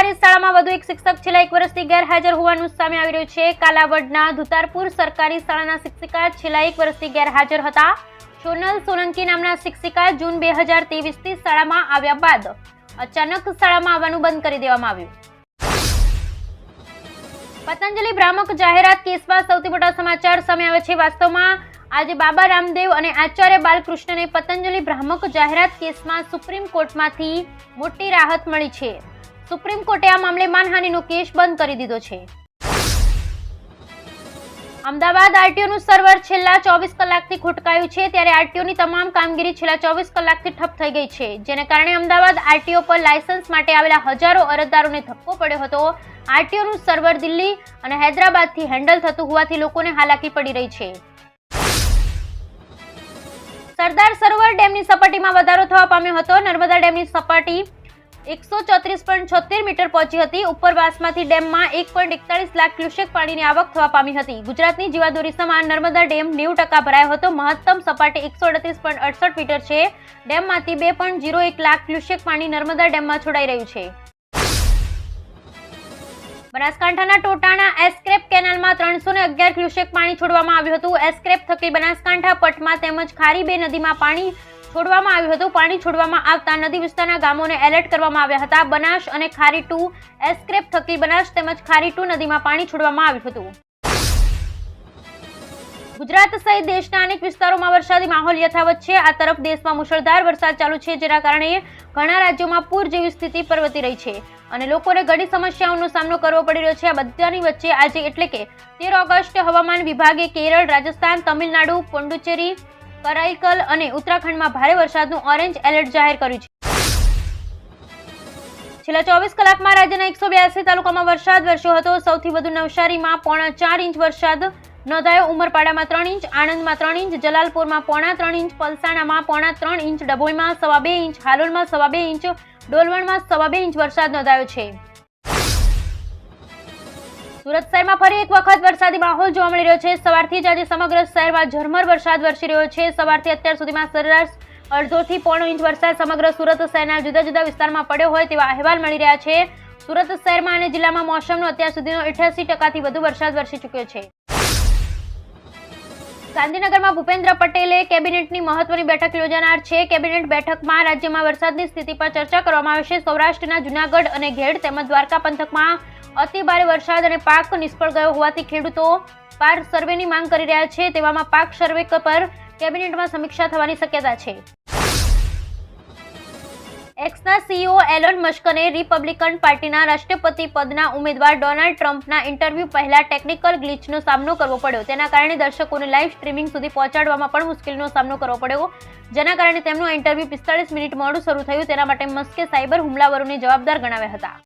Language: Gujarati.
સરકારી શાળામાં વધુ એક શિક્ષક છેલ્લા 1 વર્ષથી ગેરહાજર હોવાનું સામે આવી રહ્યું છે। કાલાવડના ધુતારપુર સરકારી શાળાના શિક્ષિકા છેલ્લા 1 વર્ષથી ગેરહાજર હતા। સોનલ સોલંકી નામના શિક્ષિકા જૂન 2023થી શાળામાં આવ્યા બાદ અચાનક શાળામાં આવવાનું બંધ કરી દેવામાં આવ્યું। પતંજલિ ભ્રામક જાહેરાત કેસમાં સૌથી મોટા સમાચાર સામે આવે છે। વાસ્તવમાં આજે બાબા રામદેવ અને આચાર્ય બાલકૃષ્ણને પતંજલિ ભ્રામક જાહેરાત કેસમાં સુપ્રીમ કોર્ટમાંથી મોટી રાહત મળી છે। સુપ્રીમ કોર્ટે આ મામલે માનહાનિનો કેસ બંધ કરી દીધો છે। અમદાવાદ આરટીઓનું સર્વર છેલ્લા 24 કલાકથી ખોટકાયું છે, ત્યારે આરટીઓની તમામ કામગીરી છેલ્લા 24 કલાકથી ઠપ થઈ ગઈ છે, જેને કારણે અમદાવાદ આરટીઓ પર લાયસન્સ માટે આવેલા હજારો અરજદારોને ધક્કો પડ્યો હતો। આરટીઓનું સર્વર દિલ્હી અને હૈદરાબાદથી હેન્ડલ થતું હોવાથી લોકોને હાલાકી પડી રહી છે। સરદાર સરોવર ડેમની સપાટીમાં વધારો થવા પામ્યો હતો। નર્મદા ડેમની સપાટી 134.76 મીટર પહોંચી હતી। ઉપરવાસમાંથી ડેમમાં 1.41 લાખ ક્યુસેક પાણીની આવક થવા પામી હતી। ગુજરાતની જીવાદોરી સમાન નર્મદા ડેમ 90% ભરાયો હતો। મહત્તમ સપાટી 138.68 મીટર છે। ડેમમાંથી 2.01 લાખ ક્યુસેક પાણી નર્મદા ડેમમાં છોડાઈ રહ્યું છે। બનાસકાંઠાના ટોટાણા એસ્ક્રેપ કેનાલમાં 311 ક્યુસેક પાણી છોડવામાં આવ્યું હતું। એસ્ક્રેપ થકી બનાસકાંઠા પટમાં તેમજ ખારી બે નદીમાં પાણી છોડવામાં આવ્યું હતું। પાણી છોડવામાં આવતા નદી વિસ્તારના ગામોને એલર્ટ કરવામાં આવ્યા હતા। બનાસ અને ખારી 2 એસ્ક્રેપ થકી બનાસ તેમજ ખારી 2 નદીમાં પાણી છોડવામાં આવ્યું હતું। ગુજરાત સહિત દેશના અનેક વિસ્તારોમાં વરસાદી માહોલ યથાવત છે। આ તરફ દેશમાં મુશળધાર વરસાદ ચાલુ છે, જેના કારણે ઘણા રાજ્યોમાં પૂર જેવી સ્થિતિ પ્રવર્તી રહી છે અને લોકોને ઘણી સમસ્યાઓનો સામનો કરવો પડી રહ્યો છે। આ બધાની વચ્ચે આજે એટલે કે 13 ઓગસ્ટે હવામાન વિભાગે કેરળ, રાજસ્થાન, તમિલનાડુ, પોંડુચેરી, કરાઈકલ અને ઉત્તરાખંડમાં ભારે વરસાદનું ઓરેન્જ એલર્ટ જાહેર કર્યું છે। છેલ્લા 24 કલાકમાં રાજ્યના 182 તાલુકામાં વરસાદ વરસ્યો હતો। સૌથી વધુ નવસારીમાં 4.5 ઇંચ વરસાદ નોંધાયો। ઉમરપાડામાં 3 ઇંચ, આણંદમાં 3 ઇંચ, જલાલપુરમાં 3.5 ઇંચ, પલસાણામાં 3.5 ઇંચ, ડભોઈમાં 2.25 ઇંચ, હાલોલમાં 2.25 ઇંચ, ડોલવણમાં 2.25 ઇંચ વરસાદ નોંધાયો છે। સુરત શહેરમાં ફરી એક વખત વરસાદી માહોલ જોવા મળી રહ્યો છે। સવારથી જ આજે સમગ્ર શહેરમાં ઝરમર વરસાદ વરસી રહ્યો છે। સવારથી અત્યાર સુધીમાં સરેરાશ 1.5 થી 1.5 ઇંચ વરસાદ સમગ્ર સુરત શહેરના જુદા જુદા વિસ્તારમાં પડ્યો હોય તેવા અહેવાલ મળી રહ્યા છે। સુરત શહેરમાં અને જિલ્લામાં મોસમનો અત્યાર સુધીનો 88% વધુ વરસાદ વરસી ચૂક્યો છે। ગાંધીનગરમાં ભૂપેન્દ્ર પટેલે કેબિનેટની મહત્વની બેઠક યોજાનાર છે। કેબિનેટ બેઠકમાં રાજ્યમાં વરસાદની સ્થિતિ પર ચર્ચા કરવામાં આવશે। સૌરાષ્ટ્રના જૂનાગઢ અને ઘેડ તેમજ દ્વારકા પંથકમાં અતિ ભારે વરસાદ અને પાક નિષ્ફળ ગયો હોવાથી ખેડૂતો પાક સર્વેની માંગ કરી રહ્યા છે। તેવામાં પાક સર્વે પર કેબિનેટમાં સમીક્ષા થવાની શક્યતા છે। એક્સના સીઈઓ એલોન મસ્કને રિપબ્લિકન પાર્ટીના રાષ્ટ્રપતિ પદના ઉમેદવાર ડોનાલ્ડ ટ્રમ્પના ઇન્ટરવ્યૂ પહેલા ટેકનિકલ ગ્લિચનો સામનો કરવો પડ્યો। તેના કારણે દર્શકોને લાઇવ સ્ટ્રીમિંગ સુધી પહોંચાડવામાં પણ મુશ્કેલીનો સામનો કરવો પડ્યો, જેના કારણે તેમનું ઇન્ટરવ્યૂ 45 મિનિટ મોડું શરૂ થયું। તેના માટે મસ્કે સાયબર હુમલાવરોને જવાબદાર ગણાવ્યા હતા।